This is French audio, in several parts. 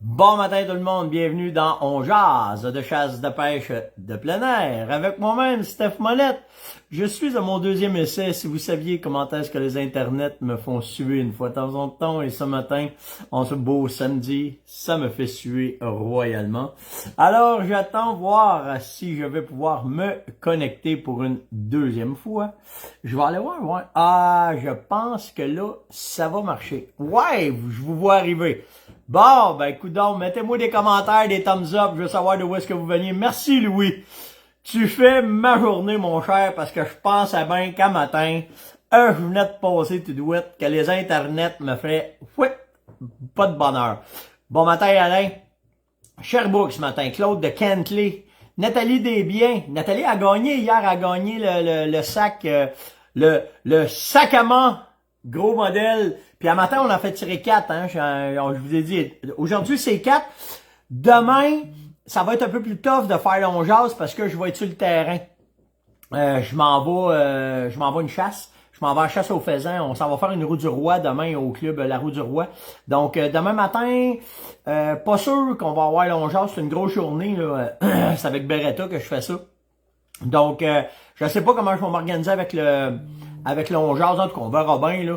Bon matin tout le monde, bienvenue dans On Jase de chasse de pêche de plein air avec moi-même Steph Monette. Je suis à mon deuxième essai. Si vous saviez comment est-ce que les internets me font suer une fois de temps en temps, et ce matin, en ce beau samedi, ça me fait suer royalement. Alors j'attends voir si je vais pouvoir me connecter pour une deuxième fois. Je vais aller voir, ouais. Ah, je pense que là, ça va marcher. Ouais, je vous vois arriver. Bon, ben coudonc, mettez-moi des commentaires, des thumbs up, je veux savoir de où est-ce que vous veniez. Merci Louis. Tu fais ma journée, mon cher, parce que je pensais bien qu'à matin, je venais de passer tout douette, que les internets me feraient pas de bonheur. Bon matin Alain. Sherbrooke ce matin, Claude de Kentley. Nathalie Desbiens. Nathalie a gagné hier, a gagné le sac, le sac à main, gros modèle. Puis à matin, on a fait tirer 4, hein. Je vous ai dit, aujourd'hui c'est 4. Demain, ça va être un peu plus tough de faire l'ongeance parce que je vais être sur le terrain. Je m'en vais une chasse. Je m'en vais à chasse aux faisans. On s'en va faire une roue du roi demain au club La Roue du Roi. Donc demain matin, pas sûr qu'on va avoir l'ongeance. C'est une grosse journée, là. C'est avec Beretta que je fais ça. Donc, je sais pas comment je vais m'organiser avec l'ongeance. En tout cas, on verra bien, là.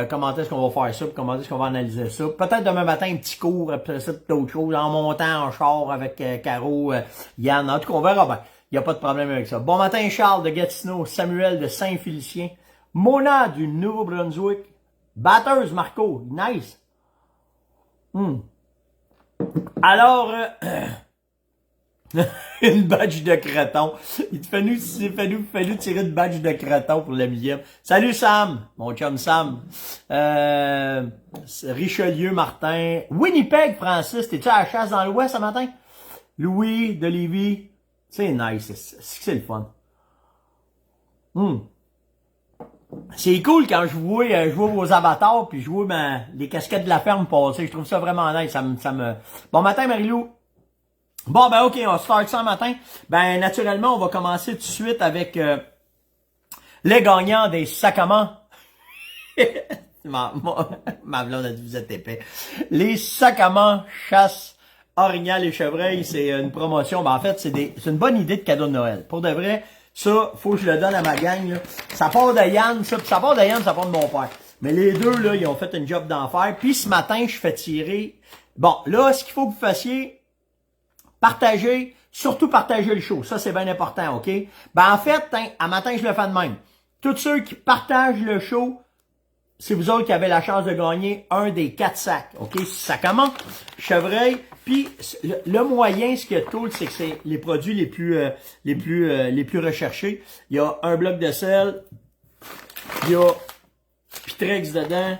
Comment est-ce qu'on va faire ça, comment est-ce qu'on va analyser ça. Peut-être demain matin, un petit cours, après ça, d'autres choses, en montant en char avec Caro, Yann. En tout cas, on verra bien. Il n'y a pas de problème avec ça. Bon matin, Charles de Gatineau, Samuel de Saint-Félicien, Mona du Nouveau-Brunswick, Batters, Marco, nice. Alors, une badge de creton. Il fallu tirer une badge de creton pour le millième. Salut Sam, mon chum Sam. Richelieu, Martin. Winnipeg, Francis. T'es-tu à la chasse dans l'Ouest ce matin? Louis de Lévis. C'est nice. C'est le fun. C'est cool quand je vois vos avatars puis je vois les casquettes de la ferme passer. Je trouve ça vraiment nice. Ça me... Bon matin, Marilou. Bon, ben ok, on start ça matin. Ben, naturellement, on va commencer tout de suite avec les gagnants des sacs à main. Ma blonde a dit, vous êtes épais. Les sacs à main chasse orignal et chevreuil, c'est une promotion. Ben, en fait, c'est une bonne idée de cadeau de Noël. Pour de vrai, ça, faut que je le donne à ma gang, là. Ça part de Yann, ça part de Yann, ça part de mon père. Mais les deux, là, ils ont fait une job d'enfer. Puis ce matin, je fais tirer. Bon, là, ce qu'il faut que vous fassiez, partagez, surtout partagez le show. Ça, c'est bien important, OK? Ben, en fait, à matin, je le fais de même. Tous ceux qui partagent le show, c'est vous autres qui avez la chance de gagner un des 4 sacs, OK? Ça commence, chevreuil. Puis, le moyen, ce qui est cool, c'est que c'est les produits les plus recherchés. Il y a un bloc de sel, il y a Pitrex dedans,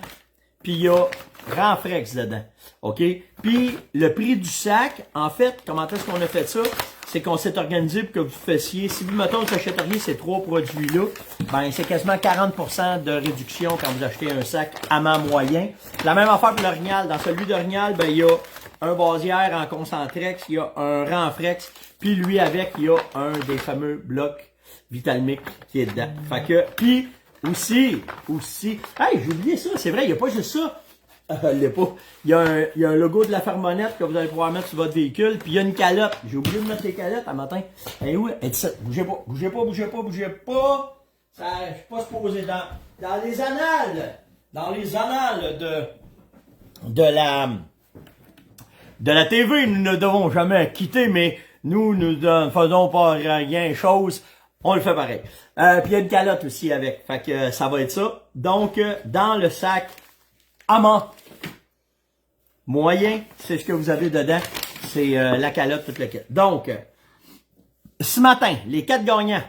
puis il y a Renfrex dedans. OK? Puis, le prix du sac, en fait, comment est-ce qu'on a fait ça? C'est qu'on s'est organisé pour que vous fassiez, si vous, mettons, vous achèteriez ces 3 produits-là, ben, c'est quasiment 40% de réduction quand vous achetez un sac amant moyen. La même affaire pour l'orignal. Dans celui d'orignal, ben, il y a un basière en concentrex, il y a un renfrex, puis lui avec, il y a un des fameux blocs Vitalmic qui est dedans. Fait que, puis, aussi, hey, j'ai oublié ça, c'est vrai, il n'y a pas juste ça. Il y a un logo de la Fermonette que vous allez pouvoir mettre sur votre véhicule. Puis il y a une calotte. J'ai oublié de mettre les calottes à matin. Et où? Bougez pas. Ça, je suis pas supposé dans les annales. Dans les annales de la TV, nous ne devons jamais quitter, mais nous ne faisons pas rien chose. On le fait pareil. Puis il y a une calotte aussi avec. Fait que ça va être ça. Donc, dans le sac amant moyen, c'est ce que vous avez dedans. C'est la calotte, toute la calotte. Donc, ce matin, les 4 gagnants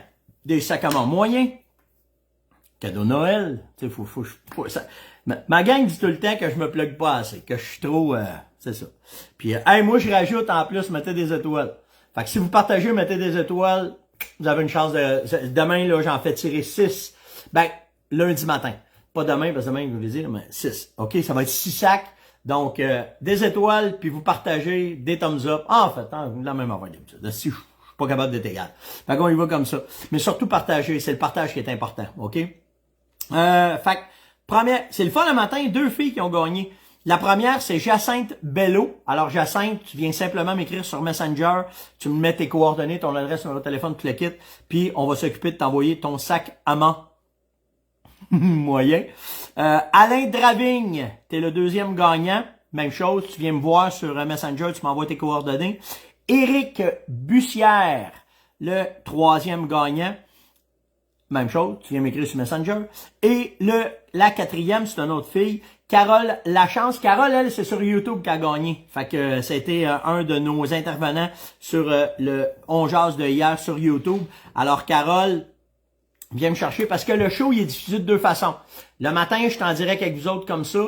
des sacs à main moyens, cadeau Noël, tu sais, ça, ma gang dit tout le temps que je me plug pas assez, que je suis trop, c'est ça. Puis, hey, moi, je rajoute en plus, mettez des étoiles. Fait que si vous partagez, mettez des étoiles, vous avez une chance de... Demain, là, j'en fais tirer 6. Ben, lundi matin. Pas demain, parce que demain, je vais vous dire, mais 6. OK, ça va être 6 sacs. Donc, des étoiles, puis vous partagez, des thumbs up. En fait, la même affaire d'habitude. Si je suis pas capable d'être égal. Fait qu'on y va comme ça. Mais surtout partager, c'est le partage qui est important, OK? Fait que, première, c'est le fun le matin, 2 filles qui ont gagné. La première, c'est Jacinthe Bello. Alors, Jacinthe, tu viens simplement m'écrire sur Messenger, tu me mets tes coordonnées, ton adresse, numéro de téléphone, tu le quittes, puis on va s'occuper de t'envoyer ton sac amant moyen. Alain Dravigne, t'es le deuxième gagnant. Même chose, tu viens me voir sur Messenger, tu m'envoies tes coordonnées. Éric Bussière, le troisième gagnant. Même chose, tu viens m'écrire sur Messenger. Et la quatrième, c'est une autre fille, Carole Lachance. Carole, elle, c'est sur YouTube qu'elle a gagné. Fait que c'était un de nos intervenants sur le On Jase de hier sur YouTube. Alors, Carole, viens me chercher parce que le show, il est diffusé de deux façons. Le matin, je suis en direct avec vous autres comme ça.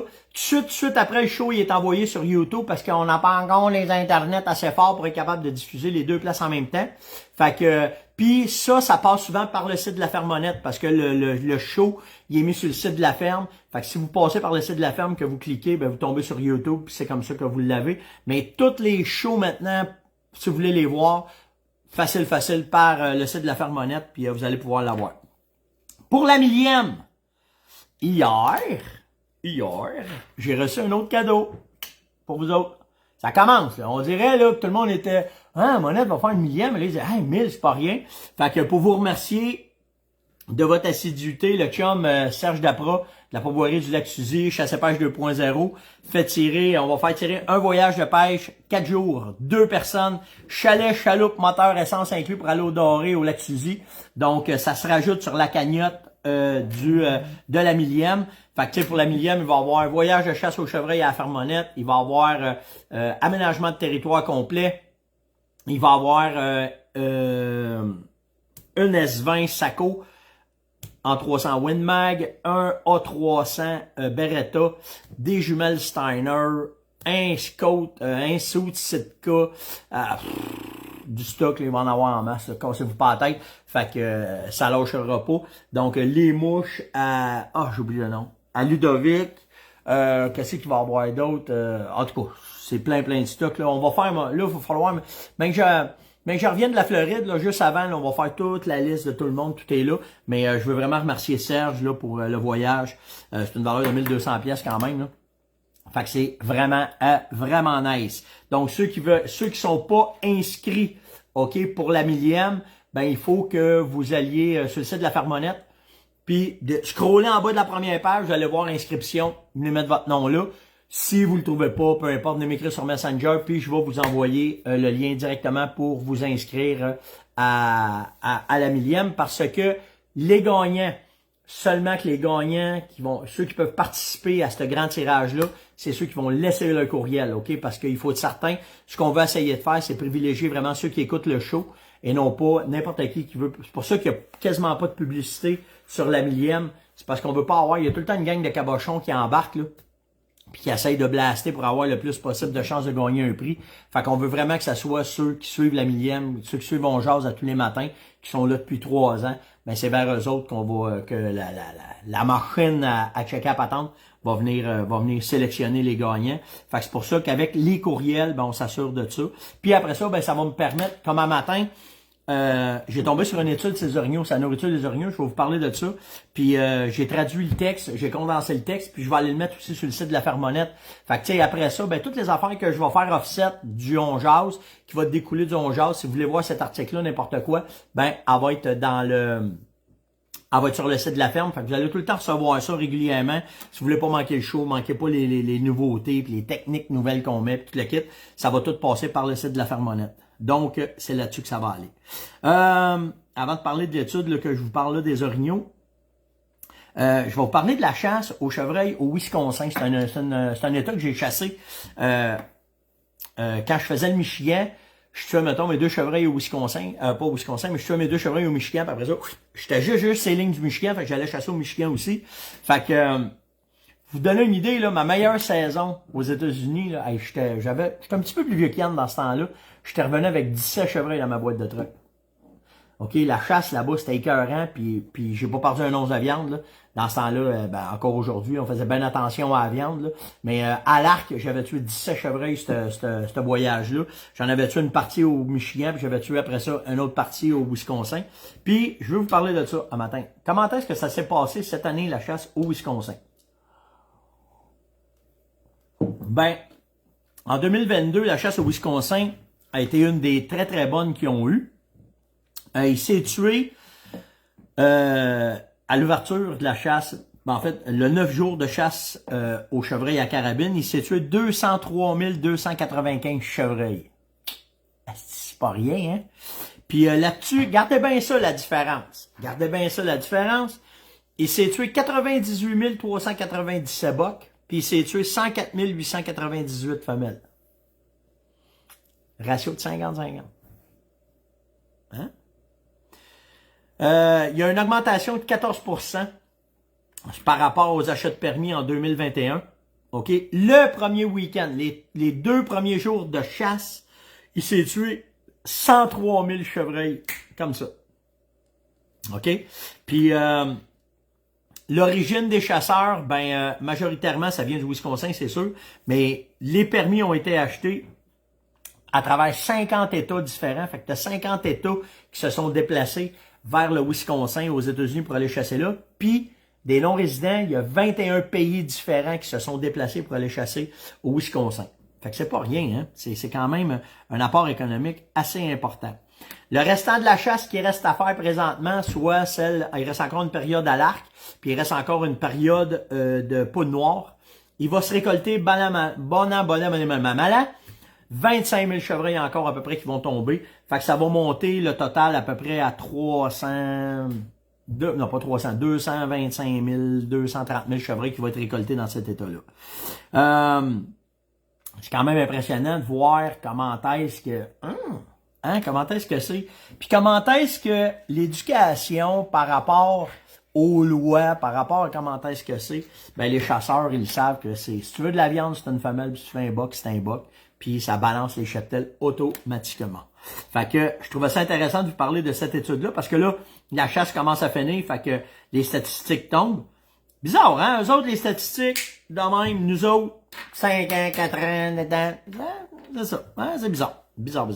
Tout de suite après le show, il est envoyé sur YouTube parce qu'on n'a pas encore les internets assez forts pour être capable de diffuser les deux places en même temps. Fait que, puis ça passe souvent par le site de la Fermonnette parce que le show, il est mis sur le site de la ferme. Fait que si vous passez par le site de la ferme, que vous cliquez, ben vous tombez sur YouTube, puis c'est comme ça que vous l'avez. Mais tous les shows maintenant, si vous voulez les voir, facile par le site de la Fermonnette, puis vous allez pouvoir l'avoir. Pour la millième, hier, j'ai reçu un autre cadeau pour vous autres. Ça commence, là. On dirait là que tout le monde était « Ah, Monette va faire une millième. » Et là, ils disaient « Hey, 1000, c'est pas rien. » Fait que pour vous remercier de votre assiduité, le chum Serge Dapra, de la pourvoirie du Lac-Suzy, Chasse-pêche 2.0, on va faire tirer un voyage de pêche, 4 jours, 2 personnes, chalet, chaloupe, moteur, essence inclus pour aller au Doré, au Lac-Suzy. Donc, ça se rajoute sur la cagnotte de la millième. Fait que, tu sais, pour la millième, il va y avoir un voyage de chasse au chevreuil à la Fermonnette. Il va y avoir aménagement de territoire complet. Il va y avoir une S20 Saco en 300 Win Mag, un A300 Beretta, des jumelles Steiner, un Scout, un Suit Sitka, du stock, là, il va en avoir en masse, cassez-vous pas la tête, fait que ça lâchera pas. Donc les mouches à, j'ai oublié le nom, à Ludovic, qu'est-ce qu'il va y avoir d'autre, en tout cas, c'est plein de stock, là, on va faire, là, il va falloir, même que je reviens de la Floride, là, juste avant, là, on va faire toute la liste de tout le monde, tout est là, mais je veux vraiment remercier Serge, là, pour le voyage, c'est une valeur de 1200 pièces quand même, là. Fait que c'est vraiment nice. Donc, ceux qui sont pas inscrits, OK, pour la millième, ben, il faut que vous alliez sur le site de la Fermonnette, puis de scroller en bas de la première page, vous allez voir l'inscription, vous allez mettre votre nom là. Si vous le trouvez pas, peu importe, venez m'écrire sur Messenger, puis je vais vous envoyer le lien directement pour vous inscrire à la millième, parce que les gagnants, seulement que les gagnants ceux qui peuvent participer à ce grand tirage-là, c'est ceux qui vont laisser leur courriel, OK? Parce qu'il faut être certain, ce qu'on veut essayer de faire, c'est privilégier vraiment ceux qui écoutent le show et non pas n'importe qui veut. C'est pour ça qu'il n'y a quasiment pas de publicité sur la millième. C'est parce qu'on veut pas avoir, il y a tout le temps une gang de cabochons qui embarquent, là, puis qui essayent de blaster pour avoir le plus possible de chances de gagner un prix. Fait qu'on veut vraiment que ça soit ceux qui suivent la millième, ceux qui suivent On Jase à tous les matins, qui sont là depuis 3 ans. Ben c'est vers eux autres qu'on va, que la machine à check-up patente va venir sélectionner les gagnants. Fait que c'est pour ça qu'avec les courriels, ben on s'assure de ça. Puis après ça, ben ça va me permettre, comme un matin, j'ai tombé sur une étude sur les orignaux, sa nourriture des orignaux, je vais vous parler de ça. Puis j'ai traduit le texte, j'ai condensé le texte, puis je vais aller le mettre aussi sur le site de la Fermonnette. Fait que tu sais, après ça, ben toutes les affaires que je vais faire offset du On Jase, qui va découler du On Jase, si vous voulez voir cet article-là, n'importe quoi, ben elle va être elle va être sur le site de la ferme. Fait que vous allez tout le temps recevoir ça régulièrement. Si vous voulez pas manquer le show, manquez pas les nouveautés, puis les techniques nouvelles qu'on met, puis tout le kit, ça va tout passer par le site de la Fermonnette. Donc, c'est là-dessus que ça va aller. Avant de parler de l'étude que je vous parle là, des orignaux, je vais vous parler de la chasse au chevreuil au Wisconsin. C'est un état que j'ai chassé quand je faisais le Michigan. Je tuais, mettons, mes 2 chevreuils au Wisconsin. Pas au Wisconsin, mais je tuais mes 2 chevreuils au Michigan. Puis après ça, j'étais juste ces lignes du Michigan. Fait que j'allais chasser au Michigan aussi. Fait que, vous donner une idée, là, ma meilleure saison aux États-Unis, là, j'étais un petit peu plus vieux qu'Yann dans ce temps-là. J'étais revenu avec 17 chevreuils dans ma boîte de truck. OK, la chasse là-bas, c'était écœurant, puis j'ai pas perdu un once de viande, là. Dans ce temps-là, ben, encore aujourd'hui, on faisait bien attention à la viande, là. Mais à l'arc, j'avais tué 17 chevreuils, ce voyage-là. J'en avais tué une partie au Michigan, puis j'avais tué après ça une autre partie au Wisconsin. Puis, je veux vous parler de ça un matin. Comment est-ce que ça s'est passé cette année, la chasse au Wisconsin? Ben, en 2022, la chasse au Wisconsin a été une des très très bonnes qu'ils ont eu. Il s'est tué à l'ouverture de la chasse. Ben, en fait, le 9 jours de chasse au chevreuil à carabine, il s'est tué 203 295 chevreuils. C'est pas rien, hein? Puis là-dessus, gardez bien ça la différence. Gardez bien ça la différence. Il s'est tué 98 397 bocs, puis il s'est tué 104 898 femelles. Ratio de 50-50. Hein? Il y a une augmentation de 14% par rapport aux achats de permis en 2021. OK? Le premier week-end, les 2 premiers jours de chasse, il s'est tué 103 000 chevreuils, comme ça. OK? Puis, l'origine des chasseurs, majoritairement, ça vient du Wisconsin, c'est sûr, mais les permis ont été achetés à travers 50 États différents. Fait que tu as 50 États qui se sont déplacés vers le Wisconsin, aux États-Unis, pour aller chasser là. Puis, des non-résidents, il y a 21 pays différents qui se sont déplacés pour aller chasser au Wisconsin. Fait que c'est pas rien, hein. C'est quand même un apport économique assez important. Le restant de la chasse qui reste à faire présentement, soit il reste encore une période à l'arc, puis il reste encore une période de poudre noire. Il va se récolter bonnement, 25 000 chevreuils encore à peu près qui vont tomber. Fait que ça va monter le total à peu près à 225 000, 230 000 chevreuils qui vont être récoltés dans cet état-là. C'est quand même impressionnant de voir comment est-ce que... comment est-ce que c'est? Puis comment est-ce que l'éducation par rapport aux lois, par rapport à comment est-ce que c'est, ben les chasseurs, ils savent que c'est... Si tu veux de la viande, c'est une femelle, puis si tu fais un boc, c'est un boc. Puis ça balance les cheptels automatiquement. Fait que je trouvais ça intéressant de vous parler de cette étude-là, parce que là, la chasse commence à finir, fait que les statistiques tombent. Bizarre, hein? Eux autres, les statistiques, de même, nous autres, 5 ans, 4 ans, dedans, c'est ça. Hein? C'est bizarre. Bizarre.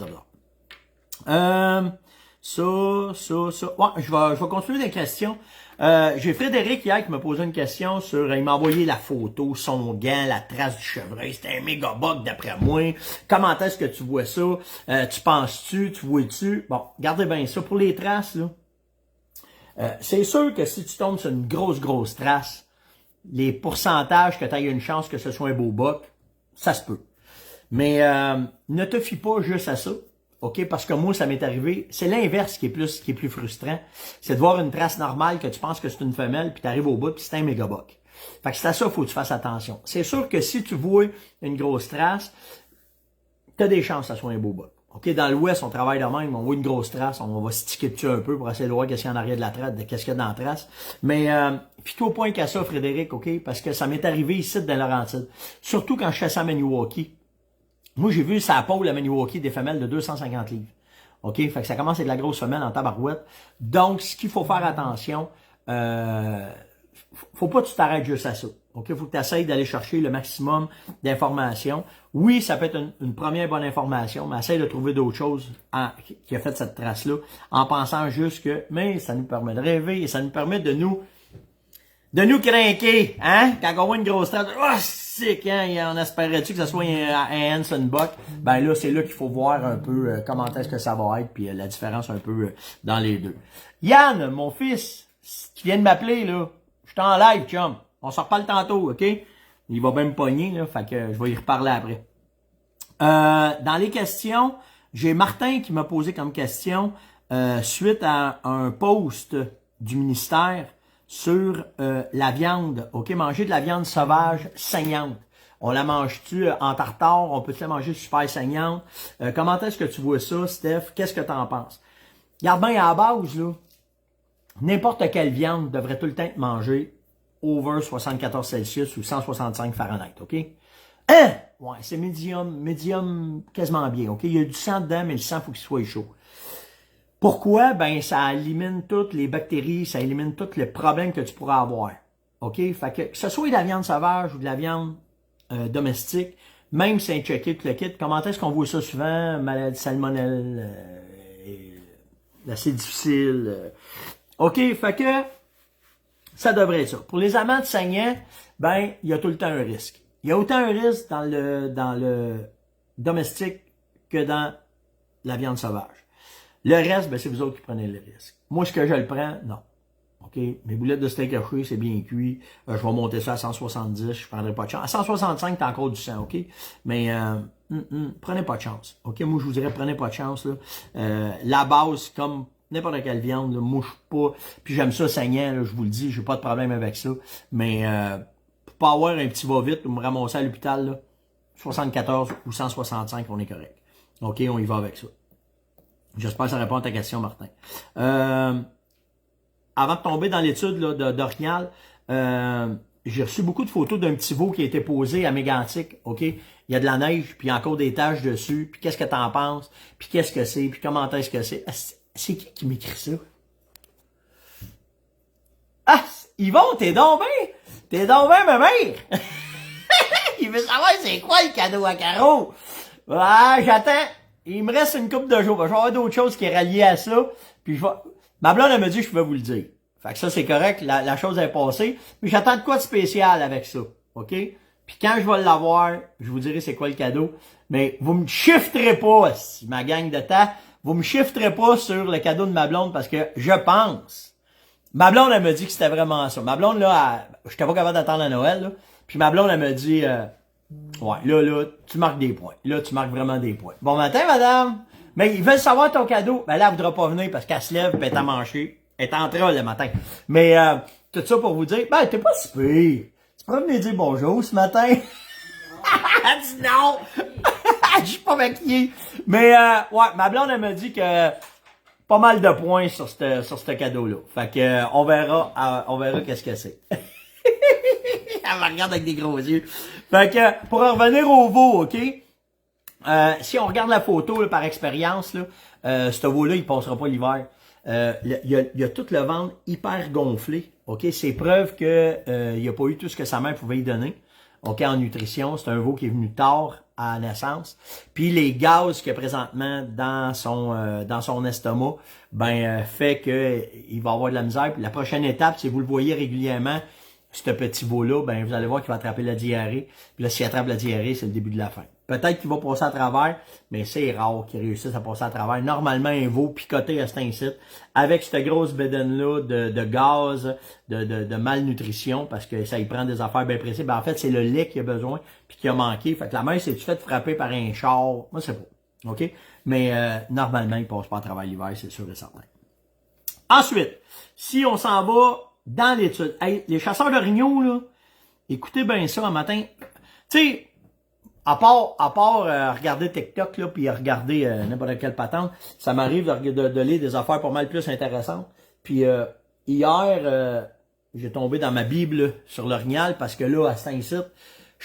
Ça. Ouais, je vais continuer des questions. J'ai Frédéric hier qui m'a posé une question sur, il m'a envoyé la photo, son gant, la trace du chevreuil. C'était un méga bug d'après moi. Comment est-ce que tu vois ça? Tu penses-tu? Tu vois-tu? Bon, regardez bien ça. Pour les traces, là, c'est sûr que si tu tombes sur une grosse trace, les pourcentages que tu aies une chance que ce soit un beau buck, ça se peut. Mais ne te fie pas juste à ça. OK? Parce que moi, ça m'est arrivé. C'est l'inverse qui est plus frustrant. C'est de voir une trace normale que tu penses que c'est une femelle, puis tu arrives au bout, puis c'est un méga buck. Fait que c'est à ça qu'il faut que tu fasses attention. C'est sûr que si tu vois une grosse trace, tu as des chances que ça soit un beau buck. OK, dans l'Ouest, on travaille de même, on voit une grosse trace, on va sticker dessus un peu pour essayer de voir qu'est-ce qu'il y a en arrière de la trace, qu'est-ce qu'il y a dans la trace. Mais, puis toi, au point qu'à ça, Frédéric, OK, parce que ça m'est arrivé ici dans Laurentides. Surtout quand je chassais à Maniwaki. Moi, j'ai vu sa pôle à Maniwaki des femelles de 250 livres. OK, fait que ça commence avec de la grosse femelle en tabarouette. Donc, ce qu'il faut faire attention, faut pas que tu t'arrêtes juste à ça. OK, faut que tu essayes d'aller chercher le maximum d'informations. Oui, ça peut être une première bonne information, mais essaye de trouver d'autres choses qui a fait cette trace-là, en pensant juste que, mais ça nous permet de rêver et ça nous permet de nous craquer, hein? Quand on voit une grosse trace, oh, c'est quand on espérait-tu que ce soit un Hanson Buck? Ben là, c'est là qu'il faut voir un peu comment est-ce que ça va être, puis la différence un peu dans les deux. Yann, mon fils, qui vient de m'appeler, là, je suis en live, chum. On s'en reparle tantôt, OK? Il va même me pogner, là, fait que je vais y reparler après. Dans les questions, j'ai Martin qui m'a posé comme question, suite à un post du ministère sur la viande, OK? Manger de la viande sauvage saignante. On la mange-tu en tartare? On peut-tu la manger super saignante? Comment est-ce que tu vois ça, Steph? Qu'est-ce que tu en penses? Regarde bien à la base, là. N'importe quelle viande devrait tout le temps être mangée over 74 Celsius ou 165 Fahrenheit, OK? Hein? Ouais, c'est médium quasiment bien, OK? Il y a du sang dedans, mais le sang, faut qu'il soit chaud. Pourquoi? Ben, ça élimine toutes les bactéries, ça élimine tous les problèmes que tu pourras avoir. OK? Fait que ce soit de la viande sauvage ou de la viande domestique, même si c'est un checké tout le kit, comment est-ce qu'on voit ça souvent? Maladie salmonelle, assez difficile. OK? Fait que ça devrait être ça. Pour les amants de saignant, ben, il y a tout le temps un risque. il y a autant un risque dans le domestique que dans la viande sauvage. Le reste, ben, c'est vous autres qui prenez le risque. Moi, est-ce que je le prends? Non. OK? Mes boulettes de steak haché, c'est bien cuit. Je vais monter ça à 170, je prendrai pas de chance. À 165, t'as encore du sang, OK? Mais prenez pas de chance. OK? Moi, je vous dirais, prenez pas de chance. Là. La base, comme n'importe quelle viande, là, mouche pas. Puis j'aime ça saignant, là, je vous le dis, j'ai pas de problème avec ça. Mais pour pas avoir un petit va-vite ou me ramasser à l'hôpital, là, 74 ou 165, on est correct. OK, on y va avec ça. J'espère que ça répond à ta question, Martin. Avant de tomber dans l'étude d'Orignal, j'ai reçu beaucoup de photos d'un petit veau qui a été posé à Mégantic, OK? Il y a de la neige, puis il y a encore des taches dessus, puis qu'est-ce que t'en penses, puis qu'est-ce que c'est, puis comment est-ce que c'est. C'est qui m'écrit ça? Ah, Yvon, t'es donc bien, ma mère! Il veut savoir c'est quoi le cadeau à Caro. Ah, j'attends. Il me reste une couple de jours. Je vais avoir d'autres choses qui est ralliées à ça. Puis ma blonde, elle me dit que je peux vous le dire. Fait que ça, c'est correct. La chose est passée. Mais j'attends de quoi de spécial avec ça. OK? Puis quand je vais l'avoir, je vous dirai c'est quoi le cadeau. Mais vous me shifterez pas, ma gang de temps. Vous me shifterez pas sur le cadeau de ma blonde parce que je pense. Ma blonde, elle me dit que c'était vraiment ça. Ma blonde, là, j'étais pas capable d'attendre à Noël, là. Puis ma blonde, elle me dit, ouais, là, tu marques des points. Là, tu marques vraiment des points. Bon matin, madame. Mais ils veulent savoir ton cadeau. Ben là, elle voudra pas venir parce qu'elle se lève pis elle est à manger. Elle est en train le matin. Mais, tout ça pour vous dire, ben, t'es pas si pire. Tu pourrais venir dire bonjour ce matin? Elle dit non! Je suis pas maquillée. Mais, ouais, ma blonde, elle me dit que pas mal de points sur ce cadeau-là. Fait que, on verra qu'est-ce que c'est. Elle me regarde avec des gros yeux. Fait que, pour en revenir au veau, OK? Si on regarde la photo, là, par expérience, là, ce veau-là, il passera pas l'hiver. Il y a tout le ventre hyper gonflé. OK? C'est preuve que il a pas eu tout ce que sa mère pouvait lui donner. OK? En nutrition, c'est un veau qui est venu tard à la naissance. Puis les gaz qu'il y a présentement dans son estomac, fait que il va avoir de la misère. Puis la prochaine étape, si vous le voyez régulièrement, ce petit veau-là, vous allez voir qu'il va attraper la diarrhée. Puis là, s'il attrape la diarrhée, c'est le début de la fin. Peut-être qu'il va passer à travers, mais c'est rare qu'il réussisse à passer à travers. Normalement, un veau picoté à cet incite, avec cette grosse bédaine-là de gaz, de malnutrition, parce que ça y prend des affaires bien précises. En fait, c'est le lait qu'il a besoin, puis qu'il a manqué. Fait que la mère s'est-tu fait frapper par un char? Moi, c'est pas. OK? Mais normalement, il passe pas à travers l'hiver, c'est sûr et certain. Ensuite, si on s'en va dans l'étude. Hey, les chasseurs d'orignaux, là, écoutez bien ça un matin. Tu sais, à part regarder TikTok, là, puis regarder n'importe quelle patente, ça m'arrive de lire des affaires pas mal plus intéressantes. Puis hier, j'ai tombé dans ma Bible sur l'orignal, parce que là, à Saint-Site,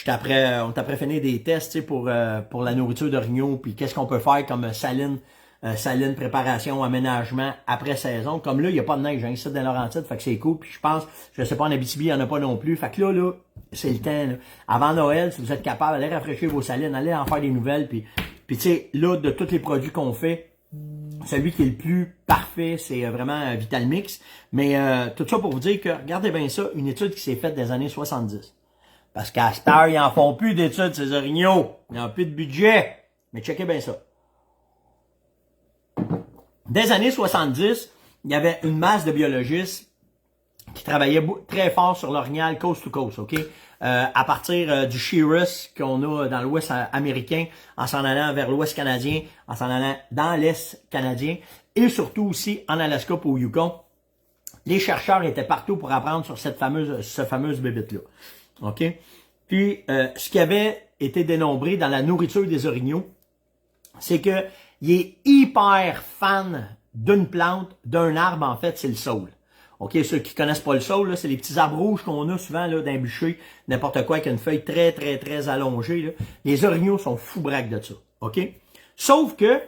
on t'a finir des tests pour la nourriture d'orignaux, puis qu'est-ce qu'on peut faire comme saline, préparation, aménagement après saison. Comme là, il n'y a pas de neige, hein, ici dans Laurentides, fait que c'est cool. Puis je pense, je sais pas, en Abitibi, il n'y en a pas non plus. Fait que là, c'est le temps. Là. Avant Noël, si vous êtes capable, allez rafraîchir vos salines, allez en faire des nouvelles. Puis tu sais, là, de tous les produits qu'on fait, celui qui est le plus parfait, c'est vraiment Vital Mix. Mais tout ça pour vous dire que, regardez bien ça, une étude qui s'est faite des années 70. Parce qu'à cette heure, ils en font plus d'études, ces orignaux. Ils n'ont plus de budget. Mais checkez bien ça. Des années 70, il y avait une masse de biologistes qui travaillaient très fort sur l'orignal coast to coast, OK? À partir du Shearus qu'on a dans l'ouest américain, en s'en allant vers l'ouest canadien, en s'en allant dans l'est canadien, et surtout aussi en Alaska et au Yukon. Les chercheurs étaient partout pour apprendre sur cette fameuse bébête-là. OK? Puis, ce qui avait été dénombré dans la nourriture des orignaux, c'est que il est hyper fan d'une plante, d'un arbre, en fait, c'est le saule. OK, ceux qui connaissent pas le saule, là, c'est les petits arbres rouges qu'on a souvent là, d'un bûcher, n'importe quoi, avec une feuille très, très, très allongée. Là. Les orignaux sont fous braques de ça. OK? Sauf que,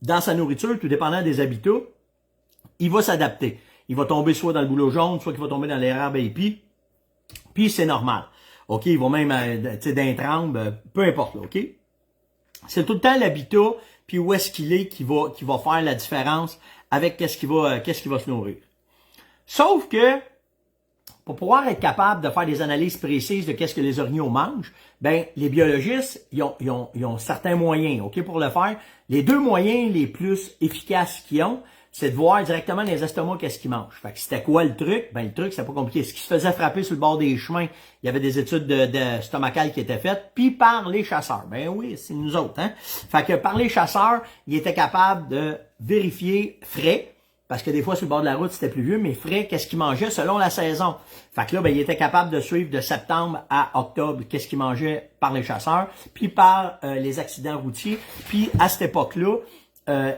dans sa nourriture, tout dépendant des habitats, il va s'adapter. Il va tomber soit dans le bouleau jaune, soit qu'il va tomber dans l'érable épis. Puis c'est normal. OK, il va même, d'un tremble, peu importe, là, OK? C'est tout le temps l'habitat, puis où est-ce qu'il est qui va faire la différence avec qu'est-ce qui va se nourrir. Sauf que, pour pouvoir être capable de faire des analyses précises de qu'est-ce que les orignaux mangent, ben les biologistes, ils ont certains moyens, OK, pour le faire. Les deux moyens les plus efficaces qu'ils ont, c'est de voir directement dans les estomacs qu'est-ce qu'ils mangent. Fait que c'était quoi le truc? Ben le truc, c'est pas compliqué. Ce qui se faisait frapper sur le bord des chemins, il y avait des études de stomacales qui étaient faites, puis par les chasseurs. Ben oui, c'est nous autres, hein. Fait que par les chasseurs, ils étaient capables de vérifier frais, parce que des fois sur le bord de la route, c'était plus vieux, mais frais, qu'est-ce qu'ils mangeaient selon la saison. Fait que là, ben, ils étaient capables de suivre de septembre à octobre qu'est-ce qu'ils mangeaient par les chasseurs, puis par les accidents routiers. Puis à cette époque-là,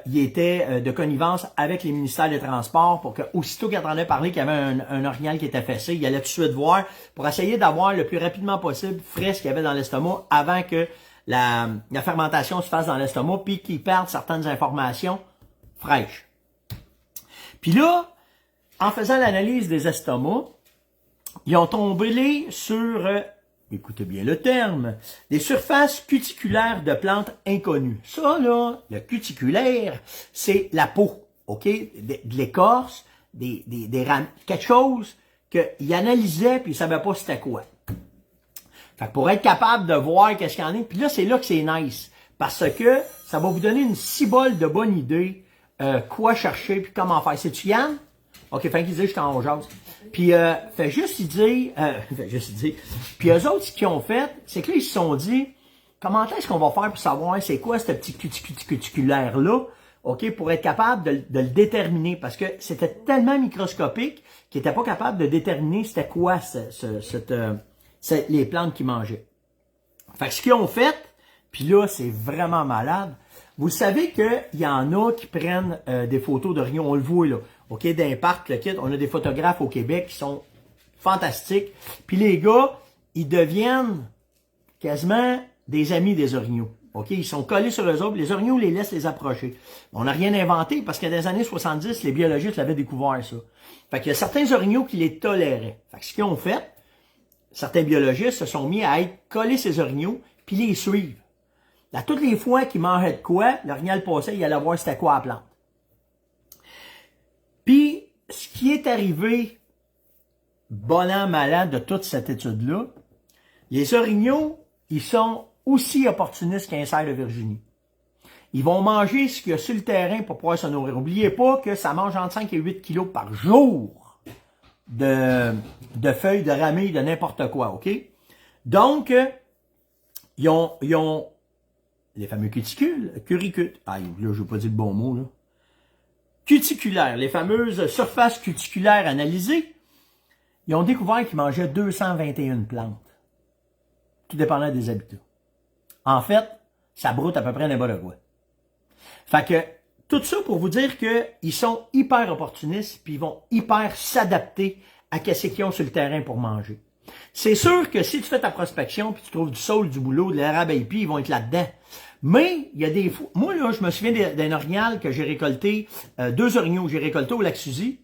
il était de connivence avec les ministères des Transports pour que, aussitôt qu'il entendait parler qu'il y avait un orignal qui était fessé, il allait tout de suite voir pour essayer d'avoir le plus rapidement possible frais ce qu'il y avait dans l'estomac avant que la fermentation se fasse dans l'estomac puis qu'il perde certaines informations fraîches. Puis là, en faisant l'analyse des estomacs, ils ont tombé sur, écoutez bien le terme, des surfaces cuticulaires de plantes inconnues. Ça, là, le cuticulaire, c'est la peau, OK? De l'écorce, des rames, quelque chose qu'ils analysaient puis ils savaient pas c'était quoi. Fait que pour être capable de voir qu'est-ce qu'il y en a, puis là, c'est là que c'est nice. Parce que ça va vous donner une cibole de bonne idée quoi chercher puis comment faire. C'est-tu Yann? OK, fait qu'il dit, je suis en jase. Puis, fait juste y dire, puis eux autres, ce qu'ils ont fait, c'est que là, ils se sont dit, comment est-ce qu'on va faire pour savoir c'est quoi ce petit cuticulaire-là, OK, pour être capable de le déterminer, parce que c'était tellement microscopique qu'ils n'étaient pas capables de déterminer c'était quoi les plantes qu'ils mangeaient. Fait que ce qu'ils ont fait, puis là, c'est vraiment malade. Vous savez qu'il y en a qui prennent des photos d'orignaux, on le voit là. OK, d'impact, le kit, on a des photographes au Québec qui sont fantastiques. Puis les gars, ils deviennent quasiment des amis des orignaux. OK, ils sont collés sur eux autres, les orignaux les laissent les approcher. On n'a rien inventé parce que dans les années 70, les biologistes l'avaient découvert ça. Fait qu'il y a certains orignaux qui les toléraient. Fait que ce qu'ils ont fait, certains biologistes se sont mis à être collés ces orignaux puis les suivre. Là, toutes les fois qu'ils mangeaient de quoi, l'orignal passait, il allait voir c'était quoi la plante. Puis, ce qui est arrivé, bon an, mal an, de toute cette étude-là, les orignaux, ils sont aussi opportunistes qu'un cerf de Virginie. Ils vont manger ce qu'il y a sur le terrain pour pouvoir se nourrir. N'oubliez pas que ça mange entre 5 et 8 kilos par jour de feuilles, de ramilles, de n'importe quoi, OK? Donc, ils ont les fameux cuticules, là, je veux pas dire le bon mot, là. Cuticulaires, les fameuses surfaces cuticulaires analysées, ils ont découvert qu'ils mangeaient 221 plantes. Tout dépendant des habitats. En fait, ça broute à peu près n'importe quoi. Fait que, tout ça pour vous dire qu'ils sont hyper opportunistes puis ils vont hyper s'adapter à ce qu'ils ont sur le terrain pour manger. C'est sûr que si tu fais ta prospection puis tu trouves du saule, du boulot, de l'arabe à épi, ils vont être là-dedans. Mais, il y a des fois... Moi, là, je me souviens d'un orignal que j'ai récolté, 2 orignaux que j'ai récoltés au Lac-Suzy.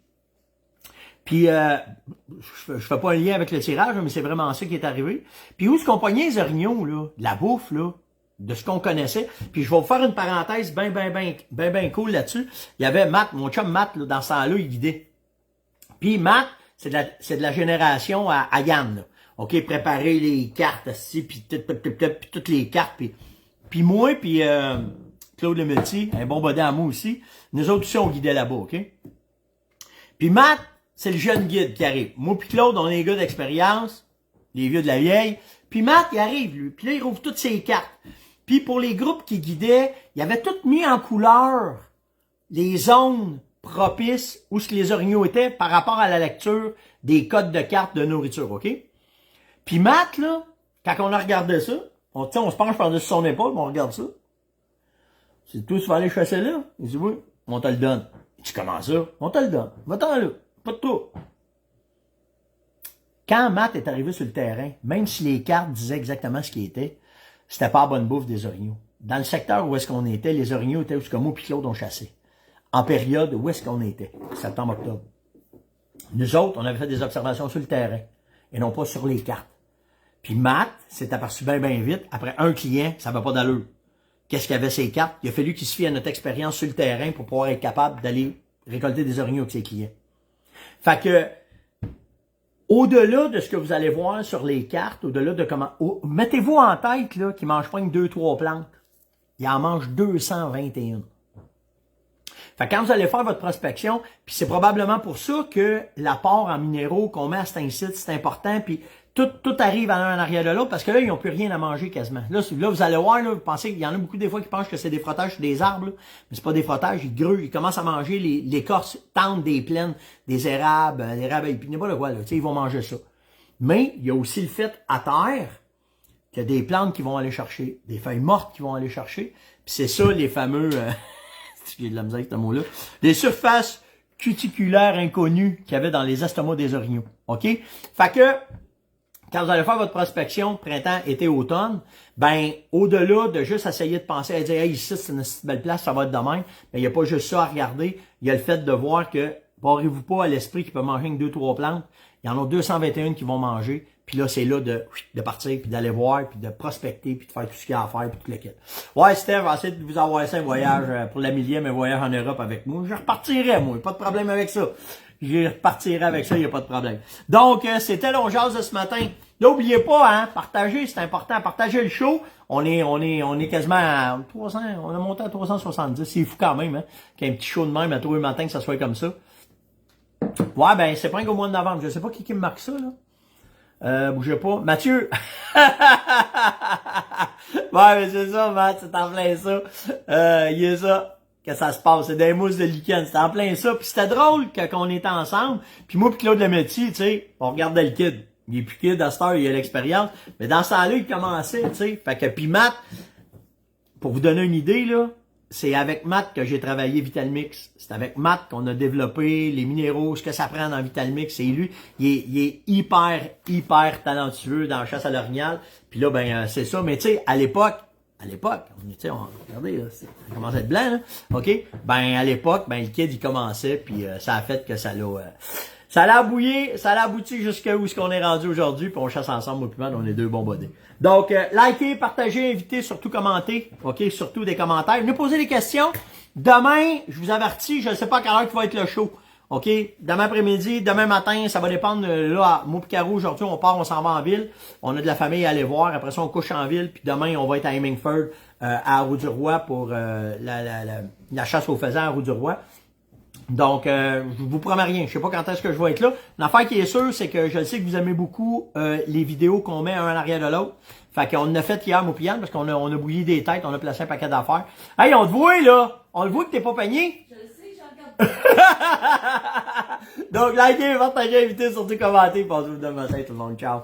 Puis, je fais pas un lien avec le tirage, mais c'est vraiment ça qui est arrivé. Puis, où est-ce qu'on pognait les orignaux, là, de la bouffe, là, de ce qu'on connaissait. Puis, je vais vous faire une parenthèse ben cool là-dessus. Il y avait Matt, mon chum Matt, là, dans ce temps-là, il guidait. Puis, Matt, c'est de la génération à Yann, là. OK, préparer les cartes, aussi, puis toutes les cartes, puis moi, puis Claude Lemulti, un bon bodin à moi aussi, nous autres aussi, on guidait là-bas, OK? Puis Matt, c'est le jeune guide qui arrive. Moi puis Claude, on est les gars d'expérience, les vieux de la vieille. Puis Matt, il arrive, lui. Puis là, il rouvre toutes ses cartes. Puis pour les groupes qui guidaient, il avait tout mis en couleur les zones propices où les orignaux étaient par rapport à la lecture des codes de cartes de nourriture, OK? Puis Matt, là, quand on a regardé ça, on se penche par-dessus son épaule, on regarde ça. C'est tout, tu vas aller chasser là? Il dit oui, on te le donne. Tu comment ça? On te le donne. Va-t'en là. Pas de tout. Quand Matt est arrivé sur le terrain, même si les cartes disaient exactement ce qui était, c'était pas la bonne bouffe des orignaux. Dans le secteur où est-ce qu'on était, les orignaux étaient où ce que moi et Claude ont chassé. En période où est-ce qu'on était? Septembre-octobre. Nous autres, on avait fait des observations sur le terrain et non pas sur les cartes. Puis Matt s'est aperçu bien vite, après un client, ça va pas d'allure. Qu'est-ce qu'il y avait ces cartes? Il a fallu qu'il se fie à notre expérience sur le terrain pour pouvoir être capable d'aller récolter des orignaux avec ses clients. Fait que, Au-delà de ce que vous allez voir sur les cartes, au-delà de comment... mettez-vous en tête là, qu'il ne mange pas une 2-3 plantes. Il en mange 221. Fait que quand vous allez faire votre prospection, puis c'est probablement pour ça que l'apport en minéraux qu'on met à cet site, c'est important, puis tout arrive à l'un en arrière de l'autre, parce que là, ils n'ont plus rien à manger quasiment. Là, vous allez voir, là, vous pensez qu'il y en a beaucoup des fois qui pensent que c'est des frottages sur des arbres, là, mais c'est pas des frottages, ils gruent, ils commencent à manger l'écorce tendre des plaines, des érables à épineux, pas le quoi, là, ils vont manger ça. Mais il y a aussi le fait à terre qu'il y a des plantes qui vont aller chercher, des feuilles mortes qui vont aller chercher, puis c'est ça les fameux... j'ai de la misère avec ce mot-là, des surfaces cuticulaires inconnues qu'il y avait dans les estomacs des orignaux. OK? Fait que, quand vous allez faire votre prospection, printemps, été, automne, ben, au-delà de juste essayer de penser à dire, hey, ici, c'est une belle place, ça va être de même, ben, il n'y a pas juste ça à regarder. Il y a le fait de voir que, barrez-vous pas à l'esprit qui peut manger une 2-3 plantes. Il y en a 221 qui vont manger. Puis là, c'est là de partir, puis d'aller voir, puis de prospecter, puis de faire tout ce qu'il y a à faire, puis tout le kit. Ouais, Steph, j'essaie de vous envoyer ça un voyage pour la millième, un voyage en Europe avec moi. Je repartirai, moi. Pas de problème avec ça. Je repartirai avec ça, il n'y a pas de problème. Donc, c'était l'Onjaz de ce matin. N'oubliez pas, hein, partagez, c'est important. Partagez le show. On est quasiment à 300, on a monté à 370. C'est fou quand même, hein, qu'un petit show de même à tous les matins, que ça soit comme ça. Ouais, ben, c'est pas qu'au mois de novembre. Je sais pas qui me marque ça, là. Bougez pas. Mathieu! Ouais, mais c'est ça, Matt, c'est en plein ça. Il y a ça. Que ça se passe. C'est des mousses de lichen. C'était en plein ça. Puis c'était drôle quand on était ensemble. Puis moi puis Claude Lemétier, tu sais, on regardait le kid. Il est plus kid à cette heure, il a l'expérience. Mais dans ce temps-là, il commençait, tu sais. Fait que, puis Matt, pour vous donner une idée, là, c'est avec Matt que j'ai travaillé Vitalmix. C'est avec Matt qu'on a développé les minéraux, ce que ça prend dans Vitalmix. C'est lui. Il est hyper talentueux dans la chasse à l'orignal. Puis là, ben, c'est ça. Mais tu sais, à l'époque, regardez, là, ça commence à être blanc, là. OK? Ben, à l'époque, ben, le kid, il commençait, puis ça a fait que ça l'a abouillé, ça l'a abouti jusqu'à où est-ce qu'on est rendu aujourd'hui, puis on chasse ensemble, moi, puis man, on est deux bons bodés. Donc, likez, partagez, invitez, surtout commentez, OK? Surtout des commentaires. Venez poser des questions. Demain, je vous avertis, je ne sais pas à quelle heure qu'il va être le show. OK? Demain après-midi, demain matin, ça va dépendre. Là, moi et Caro, aujourd'hui, on part, on s'en va en ville. On a de la famille à aller voir. Après ça, on couche en ville. Puis demain, on va être à Hemingford, à Roux-du-Roi pour la chasse aux faisans à Roux-du-Roi. Donc, je vous promets rien. Je sais pas quand est-ce que je vais être là. L'affaire qui est sûre, c'est que je sais que vous aimez beaucoup les vidéos qu'on met un en arrière de l'autre. Fait qu'on a fait hier, moi pis Yann, parce qu'on a bouilli des têtes, on a placé un paquet d'affaires. Hey, on te voit, là! On le voit que t'es pas peigné? Je le sais, j'en regarde. Donc, likez, partagez, invitez, surtout commentez. Passez-vous demain matin, tout le monde. Ciao!